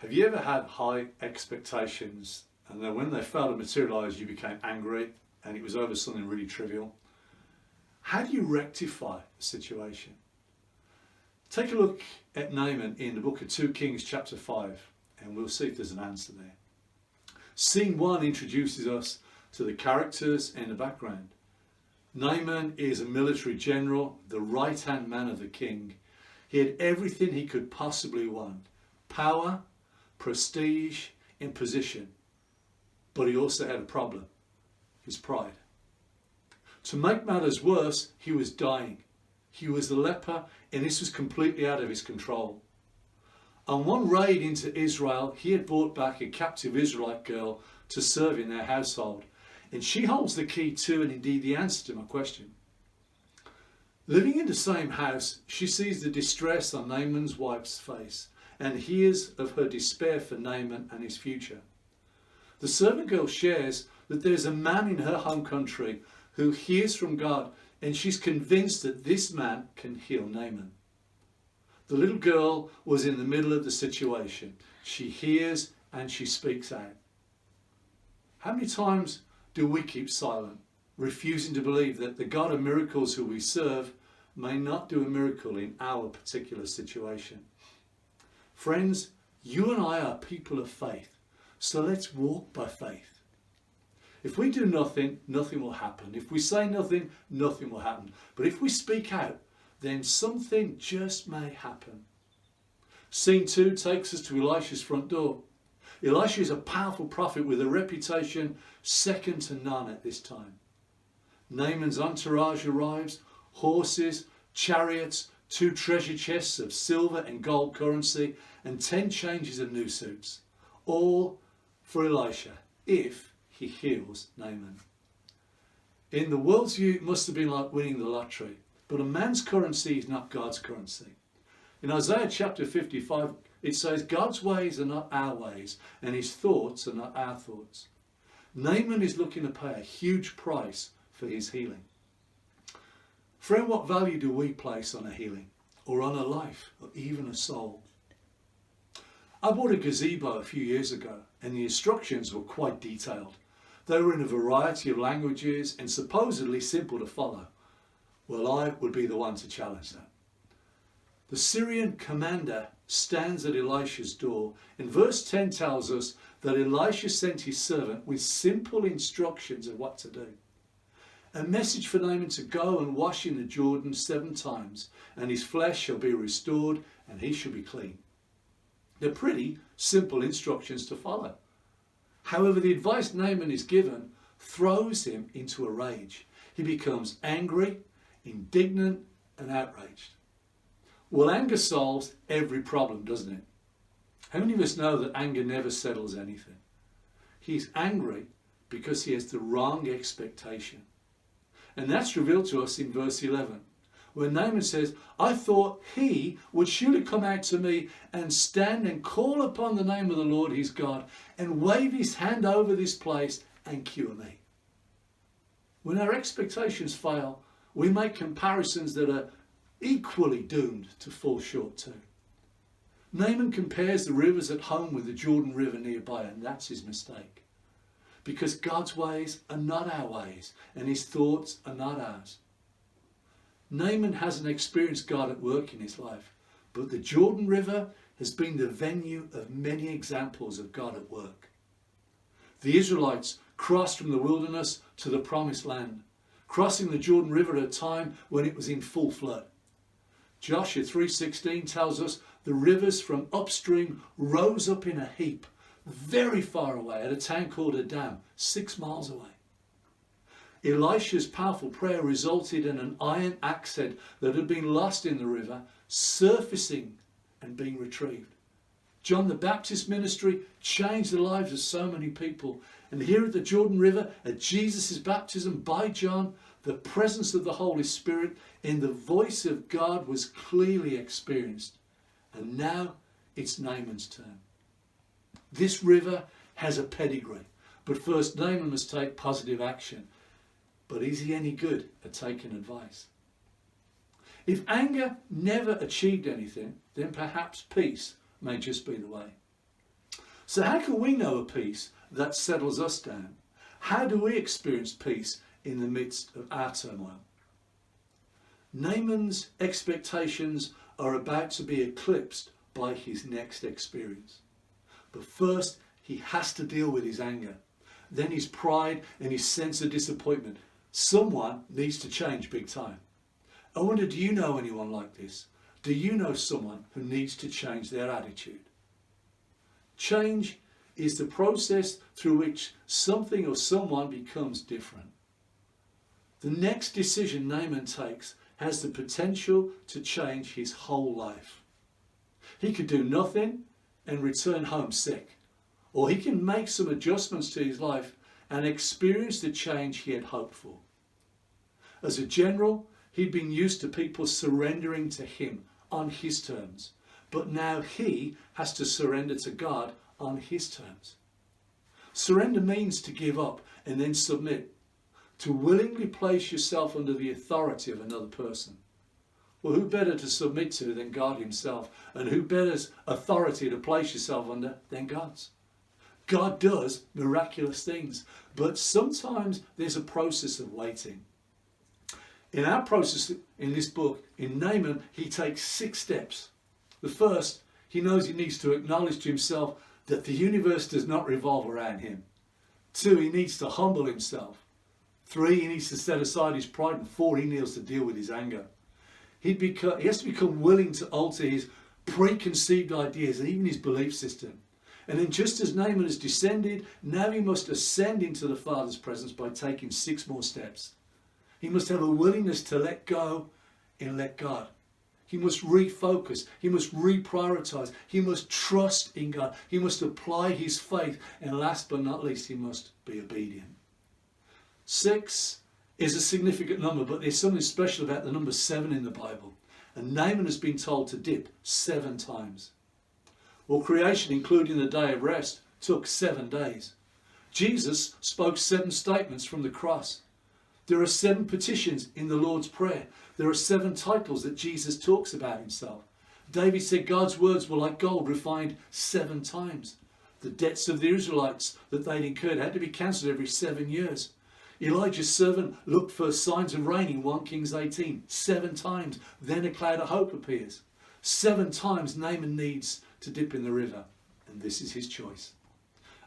Have you ever had high expectations and then when they failed to materialise you became angry and it was over something really trivial? How do you rectify the situation? Take a look at Naaman in the book of 2 Kings chapter 5 and we'll see if there's an answer there. Scene 1 introduces us to the characters in the background. Naaman is a military general, the right-hand man of the king. He had everything he could possibly want: power, prestige, and position. But he also had a problem: his pride. To make matters worse, he was dying. He was a leper, and this was completely out of his control. On one raid into Israel, he had brought back a captive Israelite girl to serve in their household, and she holds the key to, and indeed the answer to, my question. Living in the same house, she sees the distress on Naaman's wife's face and hears of her despair for Naaman and his future. The servant girl shares that there's a man in her home country who hears from God, and she's convinced that this man can heal Naaman. The little girl was in the middle of the situation. She hears and she speaks out. How many times do we keep silent, refusing to believe that the God of miracles who we serve may not do a miracle in our particular situation? Friends, you and I are people of faith, so let's walk by faith. If we do nothing, nothing will happen. If we say nothing, nothing will happen. But if we speak out, then something just may happen. Scene 2 takes us to Elisha's front door. Elisha is a powerful prophet with a reputation second to none at this time. Naaman's entourage arrives: horses, chariots, 2 treasure chests of silver and gold currency, and 10 changes of new suits. All for Elisha, if he heals Naaman. In the world's view, it must have been like winning the lottery. But a man's currency is not God's currency. In Isaiah chapter 55, it says, God's ways are not our ways, and his thoughts are not our thoughts. Naaman is looking to pay a huge price for his healing. Friend, what value do we place on a healing, or on a life, or even a soul? I bought a gazebo a few years ago, and the instructions were quite detailed. They were in a variety of languages and supposedly simple to follow. Well, I would be the one to challenge that. The Syrian commander stands at Elisha's door, and verse 10 tells us that Elisha sent his servant with simple instructions of what to do. A message for Naaman to go and wash in the Jordan 7 times, and his flesh shall be restored, and he shall be clean. They're pretty simple instructions to follow. However, the advice Naaman is given throws him into a rage. He becomes angry, indignant, and outraged. Well, anger solves every problem, doesn't it? How many of us know that anger never settles anything? He's angry because he has the wrong expectation. And that's revealed to us in verse 11, where Naaman says, I thought he would surely come out to me and stand and call upon the name of the Lord his God and wave his hand over this place and cure me. When our expectations fail, we make comparisons that are equally doomed to fall short too. Naaman compares the rivers at home with the Jordan River nearby, and that's his mistake. Because God's ways are not our ways, and his thoughts are not ours. Naaman hasn't experienced God at work in his life, but the Jordan River has been the venue of many examples of God at work. The Israelites crossed from the wilderness to the promised land, crossing the Jordan River at a time when it was in full flood. Joshua 3:16 tells us the rivers from upstream rose up in a heap very far away at a town called Adam, 6 miles away. Elisha's powerful prayer resulted in an iron axe head that had been lost in the river surfacing and being retrieved. John the Baptist's ministry changed the lives of so many people. And here at the Jordan River, at Jesus' baptism by John, the presence of the Holy Spirit in the voice of God was clearly experienced. And now it's Naaman's turn. This river has a pedigree, but first Naaman must take positive action. But is he any good at taking advice? If anger never achieved anything, then perhaps peace may just be the way. So how can we know a peace that settles us down? How do we experience peace in the midst of our turmoil? Naaman's expectations are about to be eclipsed by his next experience. But first, he has to deal with his anger, then his pride and his sense of disappointment. Someone needs to change big time. I wonder, do you know anyone like this? Do you know someone who needs to change their attitude? Change is the process through which something or someone becomes different. The next decision Naaman takes has the potential to change his whole life. He could do nothing and return home sick, or he can make some adjustments to his life and experience the change he had hoped for. As a general, he'd been used to people surrendering to him on his terms, but now he has to surrender to God on his terms. Surrender means to give up and then submit, to willingly place yourself under the authority of another person. Well, who better to submit to than God himself? And who better's authority to place yourself under than God's? God does miraculous things, but sometimes there's a process of waiting. In our process in this book, in Naaman, he takes 6 steps. The first, he knows he needs to acknowledge to himself that the universe does not revolve around him. 2, he needs to humble himself. 3, he needs to set aside his pride. And 4, he needs to deal with his anger. He has to become willing to alter his preconceived ideas and even his belief system. And then just as Naaman has descended, now he must ascend into the Father's presence by taking 6 more steps. He must have a willingness to let go and let God. He must refocus. He must reprioritize. He must trust in God. He must apply his faith. And last but not least, he must be obedient. 6 is a significant number, but there's something special about the number 7 in the Bible. And Naaman has been told to dip 7 times. Well, creation, including the day of rest, took 7 days. Jesus spoke 7 statements from the cross. There are 7 petitions in the Lord's Prayer. There are 7 titles that Jesus talks about himself. David said God's words were like gold refined 7 times. The debts of the Israelites that they'd incurred had to be cancelled every 7 years. Elijah's servant looked for signs of rain in 1 Kings 18, 7 times. Then a cloud of hope appears. 7 times Naaman needs to dip in the river, and this is his choice.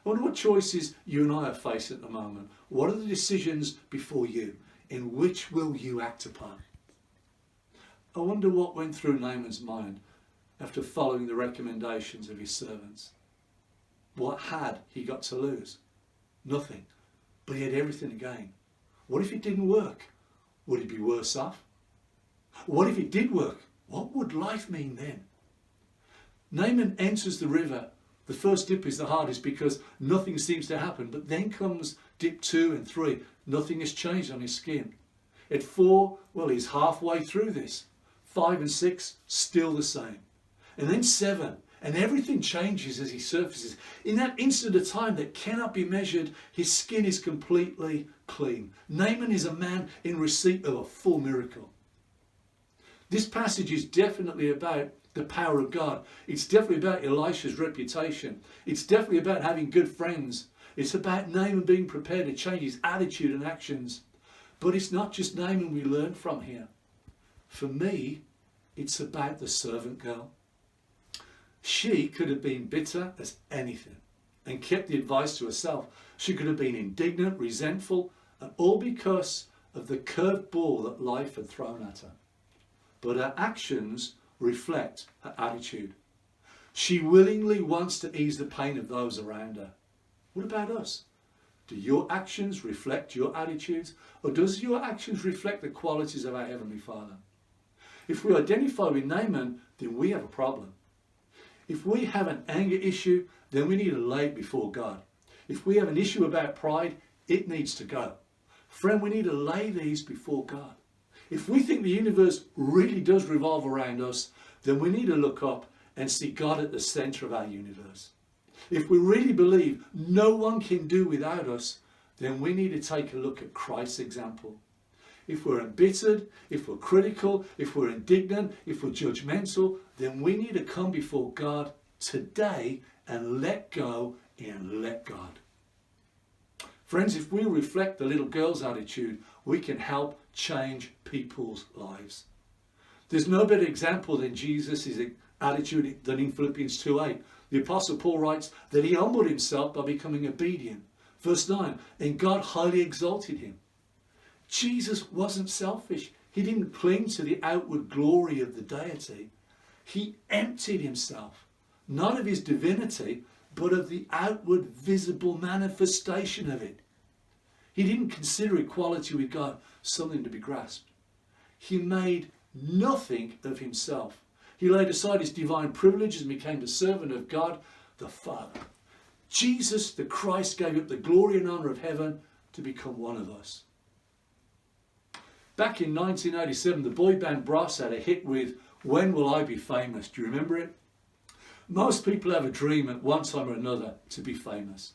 I wonder what choices you and I are facing at the moment. What are the decisions before you? In which will you act upon? I wonder what went through Naaman's mind after following the recommendations of his servants. What had he got to lose? Nothing. But he had everything to gain. What if it didn't work? Would he be worse off? What if it did work? What would life mean then? Naaman enters the river. The first dip is the hardest because nothing seems to happen. But then comes dip 2 and 3. Nothing has changed on his skin. At 4, well, he's halfway through this. 5 and 6, still the same. And then 7, and everything changes as he surfaces. In that instant of time that cannot be measured, his skin is completely clean. Naaman is a man in receipt of a full miracle. This passage is definitely about the power of God. It's definitely about Elisha's reputation. It's definitely about having good friends. It's about Naaman being prepared to change his attitude and actions. But it's not just Naaman we learn from here. For me, it's about the servant girl. She could have been bitter as anything and kept the advice to herself. She could have been indignant, resentful, and all because of the curved ball that life had thrown at her. But her actions reflect her attitude. She willingly wants to ease the pain of those around her. What about us? Do your actions reflect your attitudes, or does your actions reflect the qualities of our Heavenly Father? If we identify with Naaman, then we have a problem. If we have an anger issue, then we need to lay it before God. If we have an issue about pride, it needs to go. Friend, we need to lay these before God. If we think the universe really does revolve around us, then we need to look up and see God at the center of our universe. If we really believe no one can do without us, then we need to take a look at Christ's example. If we're embittered, if we're critical, if we're indignant, if we're judgmental, then we need to come before God today and let go and let God. Friends, if we reflect the little girl's attitude, we can help change people's lives. There's no better example than Jesus' attitude than in Philippians 2:8. The Apostle Paul writes that he humbled himself by becoming obedient. Verse 9, and God highly exalted him. Jesus wasn't selfish. He didn't cling to the outward glory of the deity. He emptied himself, not of his divinity, but of the outward visible manifestation of it. He didn't consider equality with God something to be grasped. He made nothing of himself. He laid aside his divine privileges and became the servant of God the Father. Jesus, the Christ, gave up the glory and honour of heaven to become one of us. Back in 1987, the boy band Brass had a hit with When Will I Be Famous? Do you remember it? Most people have a dream at one time or another to be famous.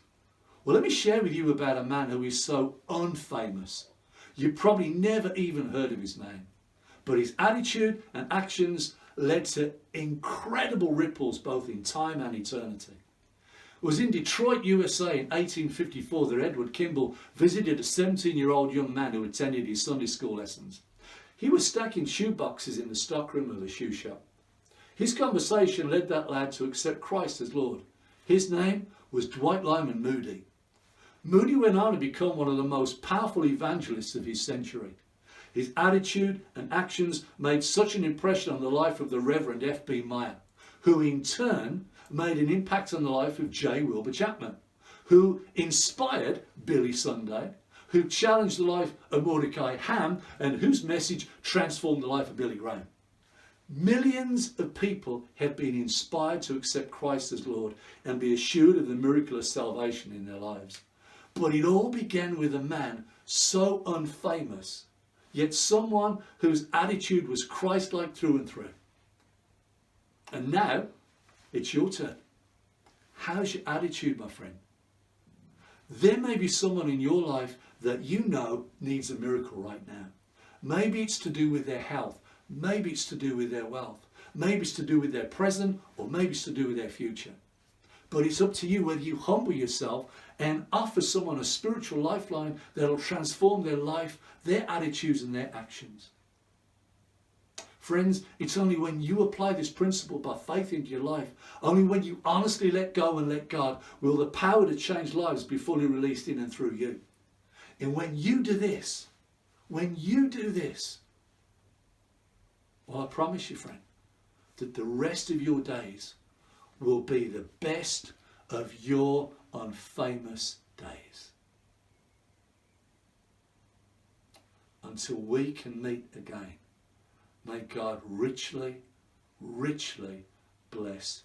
Well, let me share with you about a man who is so unfamous. You probably never even heard of his name. But his attitude and actions led to incredible ripples both in time and eternity. It was in Detroit, USA in 1854 that Edward Kimball visited a 17-year-old young man who attended his Sunday school lessons. He was stacking shoe boxes in the stockroom of a shoe shop. His conversation led that lad to accept Christ as Lord. His name was Dwight Lyman Moody. Moody went on to become one of the most powerful evangelists of his century. His attitude and actions made such an impression on the life of the Reverend F.B. Meyer, who in turn made an impact on the life of J. Wilbur Chapman, who inspired Billy Sunday, who challenged the life of Mordecai Ham, and whose message transformed the life of Billy Graham. Millions of people have been inspired to accept Christ as Lord and be assured of the miracle of salvation in their lives. But it all began with a man so unfamous, yet someone whose attitude was Christ-like through and through. And now, it's your turn. How's your attitude, my friend? There may be someone in your life that you know needs a miracle right now. Maybe it's to do with their health. Maybe it's to do with their wealth. Maybe it's to do with their present, or maybe it's to do with their future. But it's up to you whether you humble yourself and offer someone a spiritual lifeline that'll transform their life, their attitudes and their actions. Friends, it's only when you apply this principle by faith into your life, only when you honestly let go and let God, will the power to change lives be fully released in and through you. And when you do this, well, I promise you, friend, that the rest of your days will be the best of your unfamous days. Until we can meet again, may God richly, richly bless